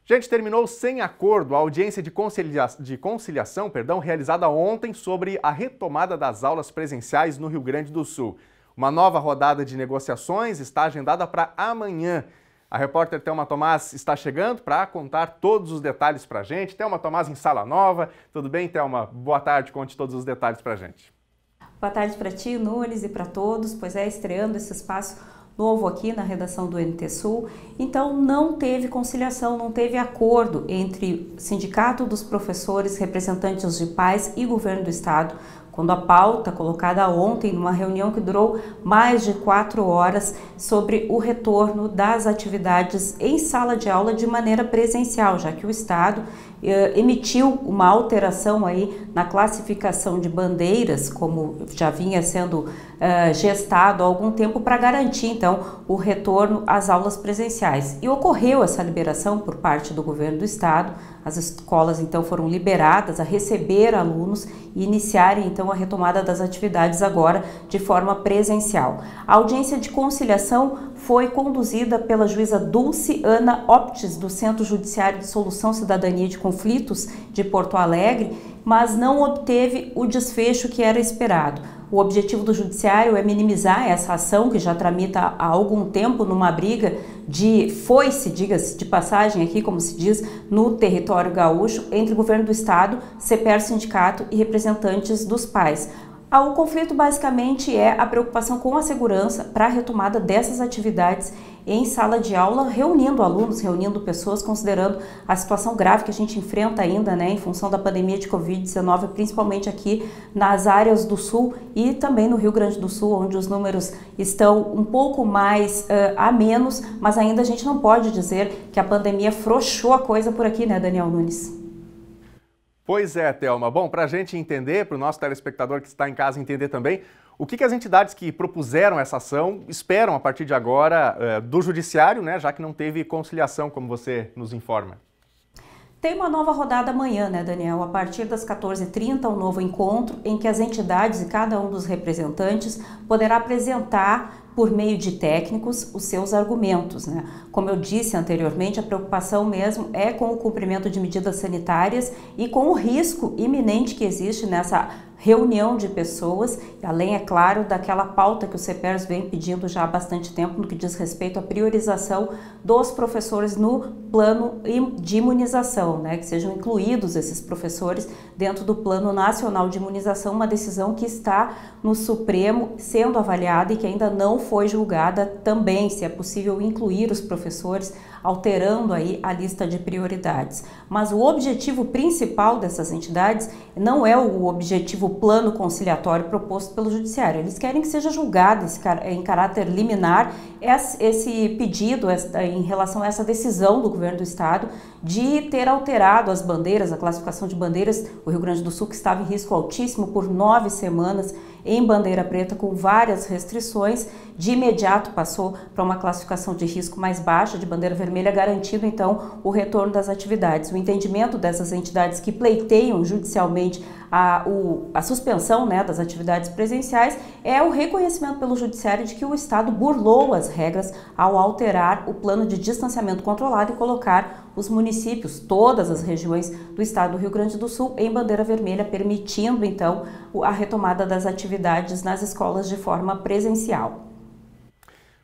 Gente, terminou sem acordo a audiência de conciliação, realizada ontem sobre a retomada das aulas presenciais no Rio Grande do Sul. Uma nova rodada de negociações está agendada para amanhã. A repórter Thelma Tomás está chegando para contar todos os detalhes para a gente. Thelma Tomás em Sala Nova. Tudo bem, Thelma? Boa tarde, conte todos os detalhes para a gente. Boa tarde para ti, Nunes, e para todos. Pois é, estreando esse espaço novo aqui na redação do NT Sul. Então não teve conciliação, não teve acordo entre Sindicato dos Professores, representantes de pais e Governo do Estado, quando a pauta colocada ontem numa reunião que durou mais de 4 horas sobre o retorno das atividades em sala de aula de maneira presencial, já que o Estado emitiu uma alteração aí na classificação de bandeiras, como já vinha sendo gestado há algum tempo, para garantir então o retorno às aulas presenciais. E ocorreu essa liberação por parte do Governo do Estado. As escolas então foram liberadas a receber alunos e iniciarem então a retomada das atividades agora de forma presencial. A audiência de conciliação foi conduzida pela juíza Dulce Ana Optes, do Centro Judiciário de Solução Cidadania de Conflitos de Porto Alegre, mas não obteve o desfecho que era esperado. O objetivo do judiciário é minimizar essa ação que já tramita há algum tempo numa briga de foice, diga-se de passagem aqui, como se diz, no território gaúcho, entre o Governo do Estado, CEPER Sindicato e representantes dos pais. O conflito basicamente é a preocupação com a segurança para a retomada dessas atividades em sala de aula, reunindo alunos, reunindo pessoas, considerando a situação grave que a gente enfrenta ainda, né, em função da pandemia de Covid-19, principalmente aqui nas áreas do Sul e também no Rio Grande do Sul, onde os números estão um pouco mais a menos, mas ainda a gente não pode dizer que a pandemia frouxou a coisa por aqui, né, Daniel Nunes? Pois é, Thelma. Bom, para a gente entender, para o nosso telespectador que está em casa entender também, o que as entidades que propuseram essa ação esperam a partir de agora do Judiciário, né, já que não teve conciliação, como você nos informa? Tem uma nova rodada amanhã, né, Daniel? A partir das 14h30, um novo encontro em que as entidades e cada um dos representantes poderá apresentar, por meio de técnicos, os seus argumentos, né? Como eu disse anteriormente, a preocupação mesmo é com o cumprimento de medidas sanitárias e com o risco iminente que existe nessa reunião de pessoas, além, é claro, daquela pauta que o CEPERS vem pedindo já há bastante tempo no que diz respeito à priorização dos professores no plano de imunização, né? Que sejam incluídos esses professores dentro do Plano Nacional de Imunização, uma decisão que está no Supremo sendo avaliada e que ainda não foi julgada também, se é possível incluir os professores, alterando aí a lista de prioridades. Mas o objetivo principal dessas entidades não é o objetivo plano conciliatório proposto pelo Judiciário. Eles querem que seja julgado em caráter liminar esse pedido em relação a essa decisão do Governo do Estado de ter alterado as bandeiras, a classificação de bandeiras. O Rio Grande do Sul, que estava em risco altíssimo por 9 semanas em bandeira preta, com várias restrições, de imediato passou para uma classificação de risco mais baixa, de bandeira vermelha, garantindo então o retorno das atividades. O entendimento dessas entidades que pleiteiam judicialmente a suspensão, né, das atividades presenciais é o reconhecimento pelo Judiciário de que o Estado burlou as regras ao alterar o plano de distanciamento controlado e colocar os municípios, todas as regiões do Estado do Rio Grande do Sul, em bandeira vermelha, permitindo então a retomada das atividades nas escolas de forma presencial.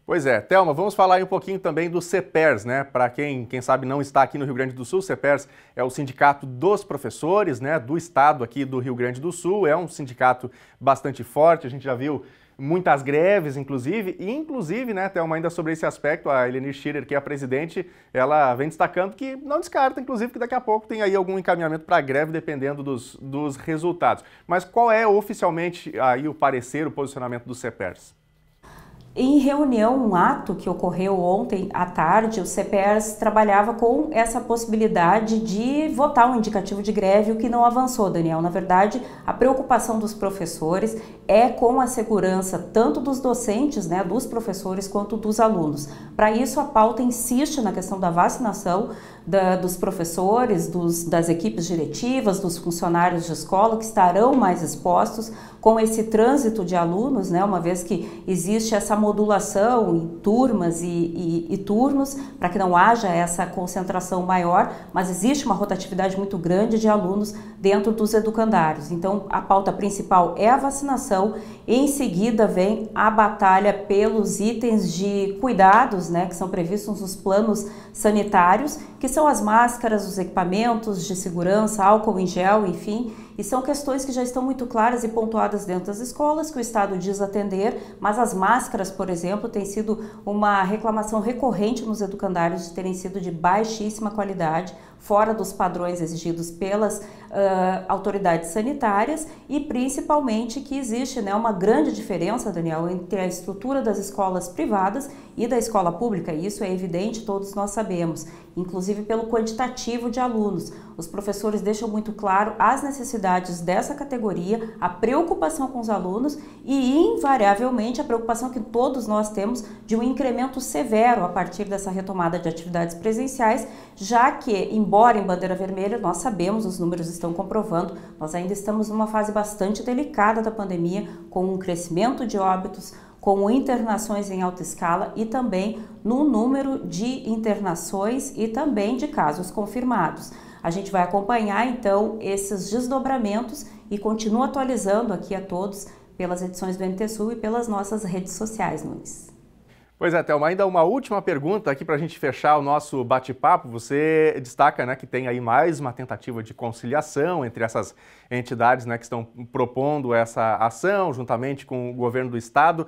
Pois é, Thelma, vamos falar aí um pouquinho também do CEPERS, né? Para quem sabe não está aqui no Rio Grande do Sul, o CEPERS é o Sindicato dos Professores, né, do Estado aqui do Rio Grande do Sul, é um sindicato bastante forte, a gente já viu muitas greves, inclusive, né, Thelma, ainda sobre esse aspecto, a Elenir Schirer, que é a presidente, ela vem destacando que não descarta, inclusive, que daqui a pouco tem aí algum encaminhamento para a greve, dependendo dos resultados. Mas qual é oficialmente aí o parecer, o posicionamento do CEPERS? Em reunião, um ato que ocorreu ontem à tarde, o CEPERS trabalhava com essa possibilidade de votar um indicativo de greve, o que não avançou, Daniel. Na verdade, a preocupação dos professores é com a segurança tanto dos docentes, né, dos professores, quanto dos alunos. Para isso, a pauta insiste na questão da vacinação dos professores, das equipes diretivas, dos funcionários de escola que estarão mais expostos com esse trânsito de alunos, né, uma vez que existe essa modulação em turmas e turnos, para que não haja essa concentração maior, mas existe uma rotatividade muito grande de alunos dentro dos educandários. Então, a pauta principal é a vacinação, em seguida vem a batalha pelos itens de cuidados, né, que são previstos nos planos sanitários, que são as máscaras, os equipamentos de segurança, álcool em gel, enfim, e são questões que já estão muito claras e pontuadas dentro das escolas, que o Estado diz atender, mas as máscaras, por exemplo, tem sido uma reclamação recorrente nos educandários de terem sido de baixíssima qualidade, fora dos padrões exigidos pelas autoridades sanitárias e principalmente que existe, né, uma grande diferença, Daniel, entre a estrutura das escolas privadas e da escola pública, e isso é evidente, todos nós sabemos, inclusive pelo quantitativo de alunos. Os professores deixam muito claro as necessidades dessa categoria, a preocupação com os alunos e, invariavelmente, a preocupação que todos nós temos de um incremento severo a partir dessa retomada de atividades presenciais, já que, embora em bandeira vermelha, nós sabemos, os números estão comprovando, nós ainda estamos numa fase bastante delicada da pandemia, com um crescimento de óbitos, com internações em alta escala e também no número de internações e também de casos confirmados. A gente vai acompanhar então esses desdobramentos e continua atualizando aqui a todos pelas edições do NT Sul e pelas nossas redes sociais, Nunes. Pois é, Thelma, ainda uma última pergunta aqui para a gente fechar o nosso bate-papo. Você destaca, né, que tem aí mais uma tentativa de conciliação entre essas entidades, né, que estão propondo essa ação juntamente com o governo do estado.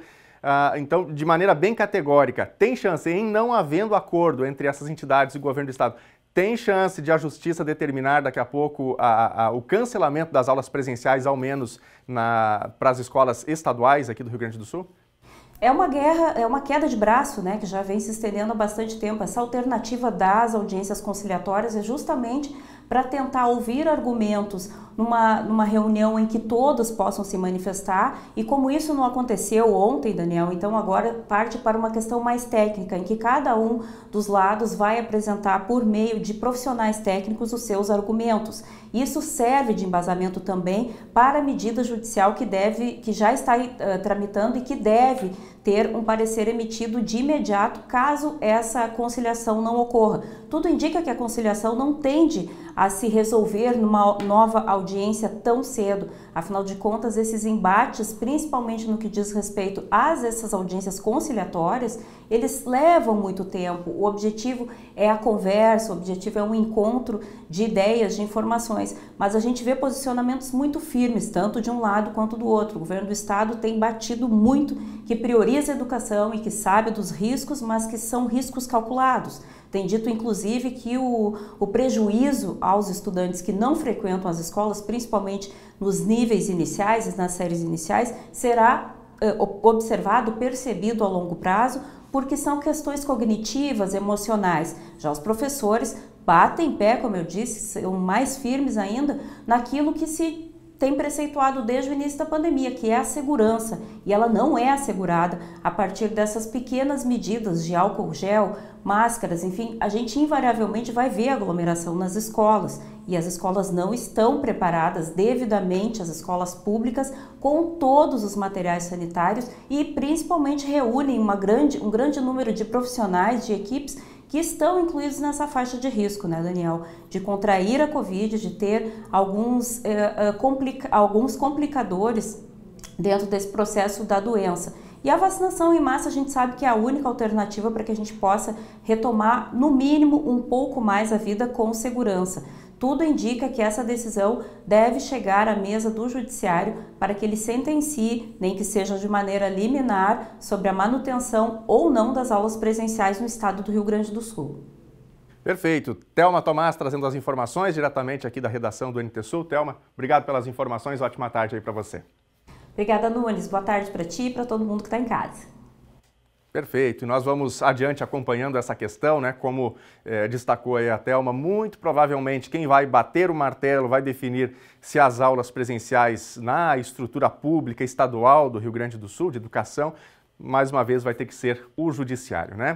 Então, de maneira bem categórica, tem chance, em não havendo acordo entre essas entidades e o governo do estado, tem chance de a justiça determinar daqui a pouco o cancelamento das aulas presenciais, ao menos para as escolas estaduais aqui do Rio Grande do Sul? É uma guerra, é uma queda de braço, né, que já vem se estendendo há bastante tempo. Essa alternativa das audiências conciliatórias é justamente para tentar ouvir argumentos numa reunião em que todos possam se manifestar, e como isso não aconteceu ontem, Daniel, então agora parte para uma questão mais técnica, em que cada um dos lados vai apresentar por meio de profissionais técnicos os seus argumentos. Isso serve de embasamento também para a medida judicial que já está tramitando e que deve ter um parecer emitido de imediato caso essa conciliação não ocorra. Tudo indica que a conciliação não tende a se resolver numa nova audiência tão cedo. Afinal de contas, esses embates, principalmente no que diz respeito a essas audiências conciliatórias, eles levam muito tempo. O objetivo é a conversa, o objetivo é um encontro de ideias, de informações, mas a gente vê posicionamentos muito firmes, tanto de um lado quanto do outro. O governo do estado tem batido muito que prioriza a educação e que sabe dos riscos, mas que são riscos calculados. Tem dito, inclusive, que o prejuízo aos estudantes que não frequentam as escolas, principalmente nos níveis iniciais e nas séries iniciais, será observado, percebido a longo prazo, porque são questões cognitivas, emocionais. Já os professores batem pé, como eu disse, são mais firmes ainda naquilo que se tem preceituado desde o início da pandemia, que é a segurança, e ela não é assegurada a partir dessas pequenas medidas de álcool gel, máscaras, enfim, a gente invariavelmente vai ver aglomeração nas escolas, e as escolas não estão preparadas devidamente, as escolas públicas, com todos os materiais sanitários e principalmente reúnem um grande número de profissionais, de equipes, que estão incluídos nessa faixa de risco, né, Daniel? De contrair a Covid, de ter alguns complicadores dentro desse processo da doença. E a vacinação em massa a gente sabe que é a única alternativa para que a gente possa retomar, no mínimo, um pouco mais a vida com segurança. Tudo indica que essa decisão deve chegar à mesa do judiciário para que ele sentencie, nem que seja de maneira liminar, sobre a manutenção ou não das aulas presenciais no estado do Rio Grande do Sul. Perfeito. Thelma Tomás trazendo as informações diretamente aqui da redação do NT Sul. Thelma, obrigado pelas informações, ótima tarde aí para você. Obrigada, Nunes. Boa tarde para ti e para todo mundo que está em casa. Perfeito, e nós vamos adiante acompanhando essa questão, né? Como destacou aí a Thelma, muito provavelmente quem vai bater o martelo vai definir se as aulas presenciais na estrutura pública estadual do Rio Grande do Sul, de educação, mais uma vez vai ter que ser o judiciário, né?